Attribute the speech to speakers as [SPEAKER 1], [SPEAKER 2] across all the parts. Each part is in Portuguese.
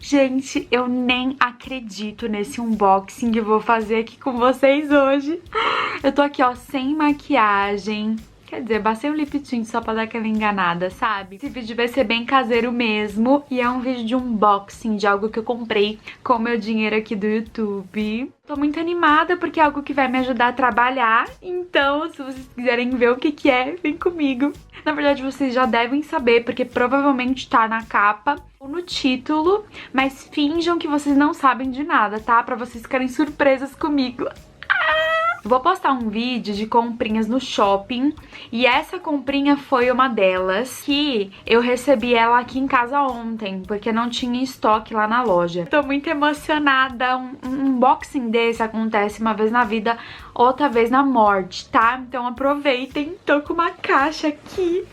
[SPEAKER 1] Gente, eu nem acredito nesse unboxing que eu vou fazer aqui com vocês hoje. Eu tô aqui, ó, sem maquiagem. Quer dizer, bastei o lip tint só pra dar aquela enganada, sabe? Esse vídeo vai ser bem caseiro mesmo. E é um vídeo de unboxing de algo que eu comprei com o meu dinheiro aqui do YouTube. Tô muito animada porque é algo que vai me ajudar a trabalhar. Então, se vocês quiserem ver o que é, vem comigo. Na verdade, vocês já devem saber, porque provavelmente tá na capa ou no título. Mas finjam que vocês não sabem de nada, tá? Pra vocês ficarem surpresas comigo. Vou postar um vídeo de comprinhas no shopping e essa comprinha foi uma delas que eu recebi ela aqui em casa ontem, porque não tinha estoque lá na loja. Tô muito emocionada, um unboxing desse acontece uma vez na vida, outra vez na morte, tá? Então aproveitem, tô com uma caixa aqui.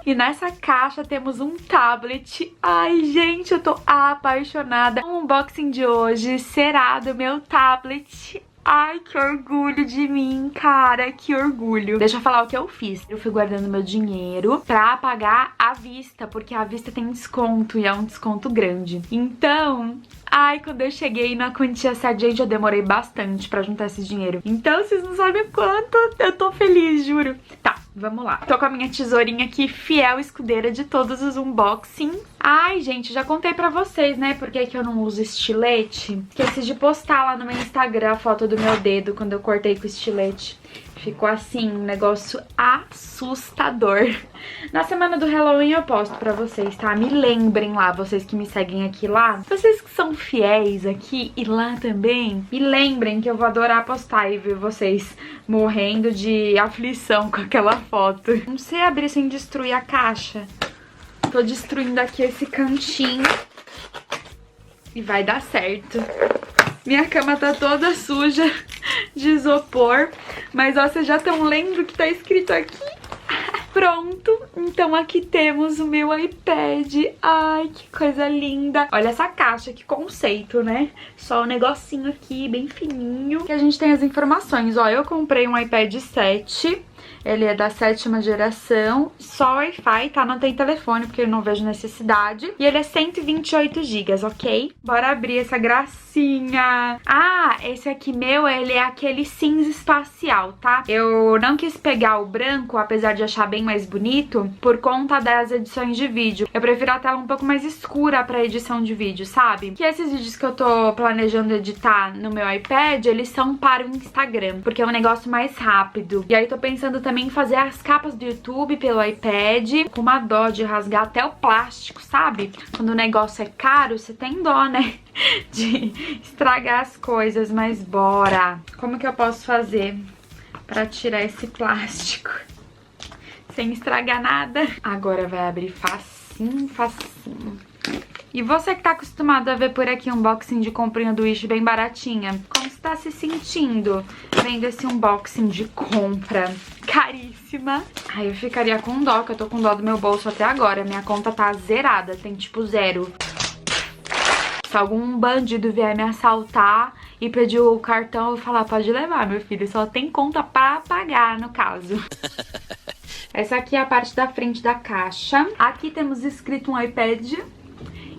[SPEAKER 1] E nessa caixa temos um tablet. Ai, gente, eu tô apaixonada. O unboxing de hoje será do meu tablet. Ai, que orgulho de mim, cara, que orgulho. Deixa eu falar o que eu fiz. Eu fui guardando meu dinheiro pra pagar à vista, porque à vista tem desconto e é um desconto grande. Então, ai, quando eu cheguei na quantia certa, gente, eu demorei bastante pra juntar esse dinheiro. Então, vocês não sabem o quanto eu tô feliz, juro. Tá, vamos lá. Tô com a minha tesourinha aqui, fiel escudeira de todos os unboxings. Ai, gente, já contei pra vocês, né, por que eu não uso estilete. Esqueci de postar lá no meu Instagram a foto do meu dedo quando eu cortei com estilete. Ficou assim, um negócio assustador. Na semana do Halloween eu posto pra vocês, tá? Me lembrem lá, vocês que me seguem aqui lá. Vocês que são fiéis aqui e lá também, me lembrem que eu vou adorar postar e ver vocês morrendo de aflição com aquela foto. Não sei abrir sem destruir a caixa. Tô destruindo aqui esse cantinho e vai dar certo. Minha cama tá toda suja de isopor, mas ó, vocês já estão lendo o que tá escrito aqui? Pronto, então aqui temos o meu iPad. Ai, que coisa linda. Olha essa caixa, que conceito, né? Só o negocinho aqui, bem fininho, que a gente tem as informações. Ó, eu comprei um iPad 7. Ele é da 7ª geração, só Wi-Fi, tá? Não tem telefone, porque eu não vejo necessidade. E ele é 128 GB, ok? Bora abrir essa gracinha. Ah, esse aqui meu, ele é aquele cinza espacial, tá? Eu não quis pegar o branco, apesar de achar bem mais bonito, por conta das edições de vídeo. Eu prefiro a tela um pouco mais escura pra edição de vídeo, sabe? Que esses vídeos que eu tô planejando editar no meu iPad, eles são para o Instagram, porque é um negócio mais rápido. E aí tô pensando também em fazer as capas do YouTube pelo iPad, com uma dó de rasgar até o plástico, sabe? Quando o negócio é caro, você tem dó, né? De estragar as coisas, mas bora! Como que eu posso fazer pra tirar esse plástico sem estragar nada? Agora vai abrir facinho, facinho. E você que tá acostumado a ver por aqui unboxing de comprinha do Wish bem baratinha, como você tá se sentindo vendo esse unboxing de compra caríssima? Ai, eu ficaria com dó, que eu tô com dó do meu bolso até agora. Minha conta tá zerada, tem tipo 0. Se algum bandido vier me assaltar e pedir o cartão, eu vou falar, pode levar, meu filho, só tem conta pra pagar, no caso. Essa aqui é a parte da frente da caixa. Aqui temos escrito um iPad.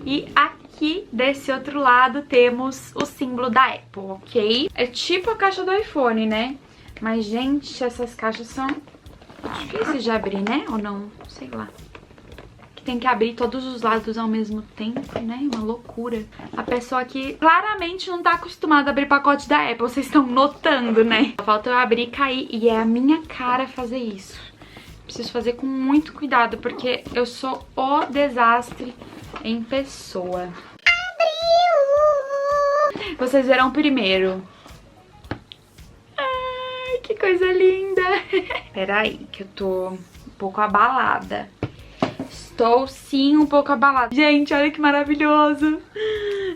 [SPEAKER 1] E aqui, desse outro lado, temos o símbolo da Apple, ok? É tipo a caixa do iPhone, né? Mas, gente, essas caixas são difíceis de abrir, né? Ou não? Sei lá. Que tem que abrir todos os lados ao mesmo tempo, né? Uma loucura. A pessoa aqui claramente não tá acostumada a abrir pacote da Apple. Vocês estão notando, né? Falta eu abrir e cair. E é a minha cara fazer isso. Preciso fazer com muito cuidado, porque eu sou o desastre em pessoa. Abriu! Vocês verão primeiro. Ai, que coisa linda! Peraí, que eu tô um pouco abalada. Estou sim um pouco abalada. Gente, olha que maravilhoso!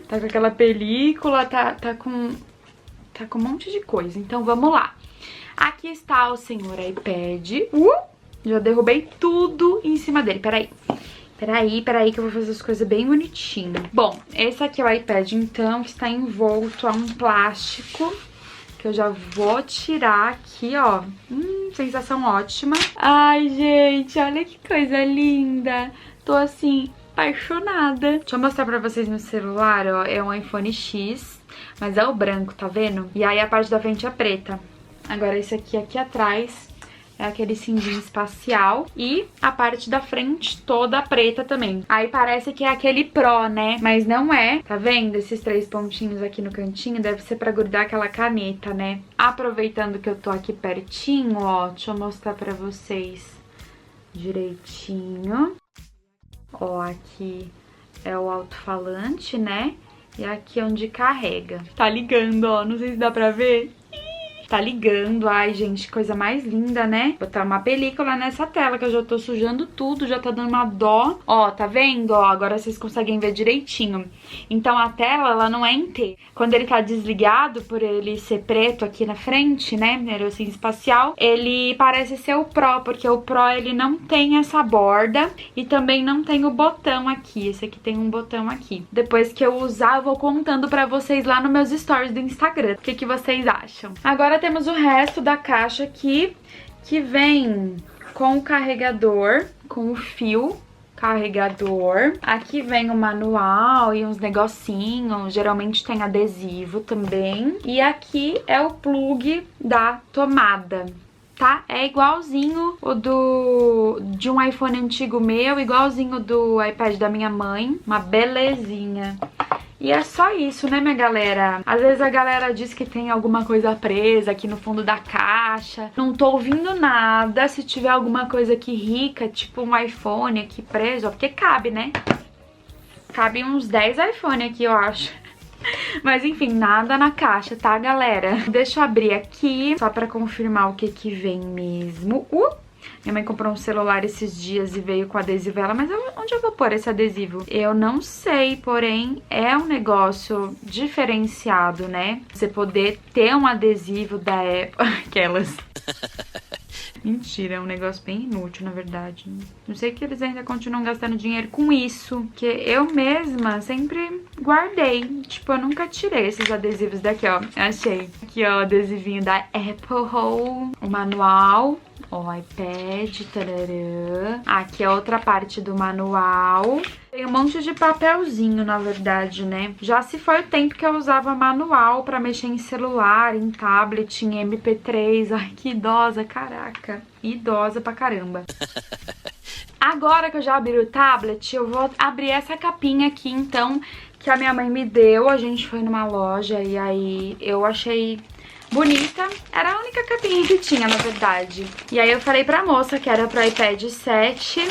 [SPEAKER 1] Tá com aquela película, tá com um monte de coisa. Então vamos lá. Aqui está o senhor iPad. Já derrubei tudo em cima dele. Peraí que eu vou fazer as coisas bem bonitinho. Bom, esse aqui é o iPad, então, que está envolto a um plástico, que eu já vou tirar aqui, ó. Sensação ótima. Ai, gente, olha que coisa linda. Tô, assim, apaixonada. Deixa eu mostrar pra vocês meu celular, ó. É um iPhone X, mas é o branco, tá vendo? E aí a parte da frente é preta. Agora esse aqui atrás é aquele cinzinho espacial e a parte da frente toda preta também. Aí parece que é aquele Pro, né? Mas não é. Tá vendo? Esses 3 pontinhos aqui no cantinho deve ser pra grudar aquela caneta, né? Aproveitando que eu tô aqui pertinho, ó, deixa eu mostrar pra vocês direitinho. Ó, aqui é o alto-falante, né? E aqui é onde carrega. Tá ligando, ó. Não sei se dá pra ver. Tá ligando. Ai, gente, coisa mais linda, né? Botar uma película nessa tela, que eu já tô sujando tudo, já tá dando uma dó. Ó, tá vendo? Ó, agora vocês conseguem ver direitinho. Então a tela, ela não é inteira. Quando ele tá desligado, por ele ser preto aqui na frente, né? Assim, espacial, ele parece ser o Pro, porque o Pro, ele não tem essa borda e também não tem o botão aqui. Esse aqui tem um botão aqui. Depois que eu usar, eu vou contando pra vocês lá nos meus stories do Instagram. O que que vocês acham? Agora temos o resto da caixa aqui, que vem com o carregador, com o fio carregador. Aqui vem o manual e uns negocinhos, geralmente tem adesivo também. E aqui é o plug da tomada, tá? É igualzinho o de um iPhone antigo meu, igualzinho do iPad da minha mãe, uma belezinha. E é só isso, né, minha galera? Às vezes a galera diz que tem alguma coisa presa aqui no fundo da caixa. Não tô ouvindo nada. Se tiver alguma coisa aqui rica, tipo um iPhone aqui preso, ó, porque cabe, né? Cabe uns 10 iPhone aqui, eu acho. Mas enfim, nada na caixa, tá, galera? Deixa eu abrir aqui, só pra confirmar o que que vem mesmo. Minha mãe comprou um celular esses dias e veio com adesivo. Ela, mas onde eu vou pôr esse adesivo? Eu não sei, porém é um negócio diferenciado, né? Você poder ter um adesivo da Apple. Aquelas... Mentira, é um negócio bem inútil, na verdade. Não sei que eles ainda continuam gastando dinheiro com isso. Porque eu mesma sempre guardei. Tipo, eu nunca tirei esses adesivos daqui, ó. Achei. Aqui, ó, o adesivinho da Apple. O manual. Ó, iPad, tararã. Aqui é outra parte do manual. Tem um monte de papelzinho, na verdade, né? Já se foi o tempo que eu usava manual pra mexer em celular, em tablet, em MP3. Ai, que idosa, caraca. Idosa pra caramba. Agora que eu já abri o tablet, eu vou abrir essa capinha aqui, então, que a minha mãe me deu. A gente foi numa loja e aí eu achei... bonita, era a única capinha que tinha, na verdade. E aí eu falei pra moça que era pro iPad 7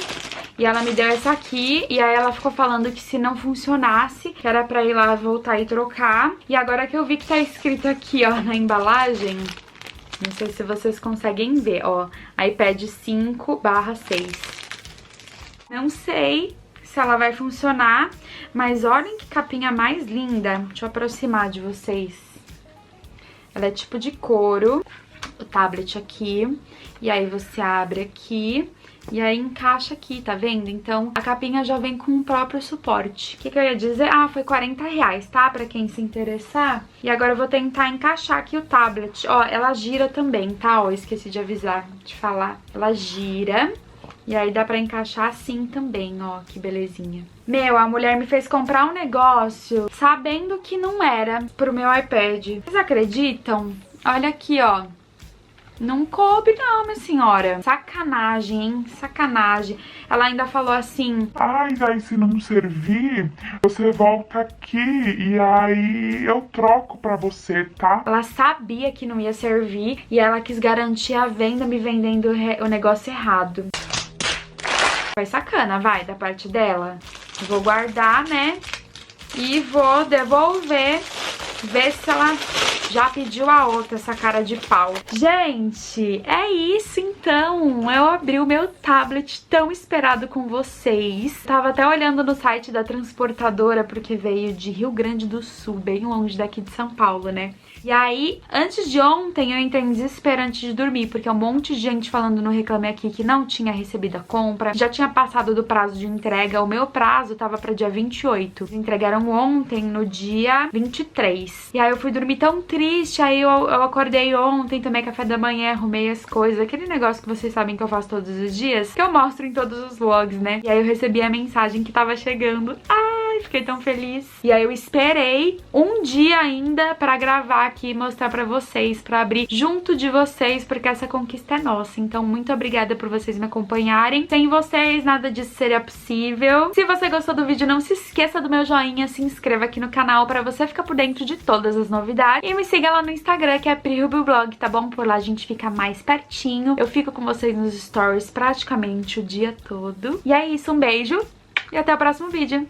[SPEAKER 1] e ela me deu essa aqui. E aí ela ficou falando que se não funcionasse, que era pra ir lá voltar e trocar. E agora que eu vi que tá escrito aqui, ó, na embalagem, não sei se vocês conseguem ver, ó, iPad 5/6. Não sei se ela vai funcionar, mas olhem que capinha mais linda. Deixa eu aproximar de vocês. Ela é tipo de couro, o tablet aqui, e aí você abre aqui, e aí encaixa aqui, tá vendo? Então a capinha já vem com o próprio suporte. O que eu ia dizer? Ah, foi R$40, tá? Pra quem se interessar. E agora eu vou tentar encaixar aqui o tablet. Ó, ela gira também, tá? Ó, esqueci de avisar, de falar. Ela gira. E aí dá pra encaixar assim também, ó, que belezinha. Meu, a mulher me fez comprar um negócio sabendo que não era pro meu iPad. Vocês acreditam? Olha aqui, ó. Não coube não, minha senhora. Sacanagem, hein? Sacanagem. Ela ainda falou assim...
[SPEAKER 2] Ai, daí se não servir, você volta aqui e aí eu troco pra você, tá?
[SPEAKER 1] Ela sabia que não ia servir e ela quis garantir a venda me vendendo o negócio errado. Foi sacana, vai, da parte dela. Vou guardar, né? E vou devolver, ver se ela já pediu a outra, essa cara de pau. Gente, é isso então. Eu abri o meu tablet tão esperado com vocês. Tava até olhando no site da transportadora, porque veio de Rio Grande do Sul, bem longe daqui de São Paulo, né? E aí, antes de ontem, eu entrei em desespero antes de dormir, porque um monte de gente falando no Reclame Aqui que não tinha recebido a compra, já tinha passado do prazo de entrega. O meu prazo tava pra dia 28. Entregaram ontem, no dia 23. E aí eu fui dormir tão triste, triste, aí eu acordei ontem, tomei café da manhã, arrumei as coisas, aquele negócio que vocês sabem que eu faço todos os dias, que eu mostro em todos os vlogs, né? E aí eu recebi a mensagem que tava chegando. Ai, fiquei tão feliz. E aí eu esperei um dia ainda pra gravar aqui e mostrar pra vocês, pra abrir junto de vocês, porque essa conquista é nossa. Então, muito obrigada por vocês me acompanharem. Sem vocês, nada disso seria possível. Se você gostou do vídeo, não se esqueça do meu joinha, se inscreva aqui no canal pra você ficar por dentro de todas as novidades. E me siga lá no Instagram, que é PriRubyVlog, tá bom? Por lá a gente fica mais pertinho. Eu fico com vocês nos stories praticamente o dia todo. E é isso, um beijo e até o próximo vídeo.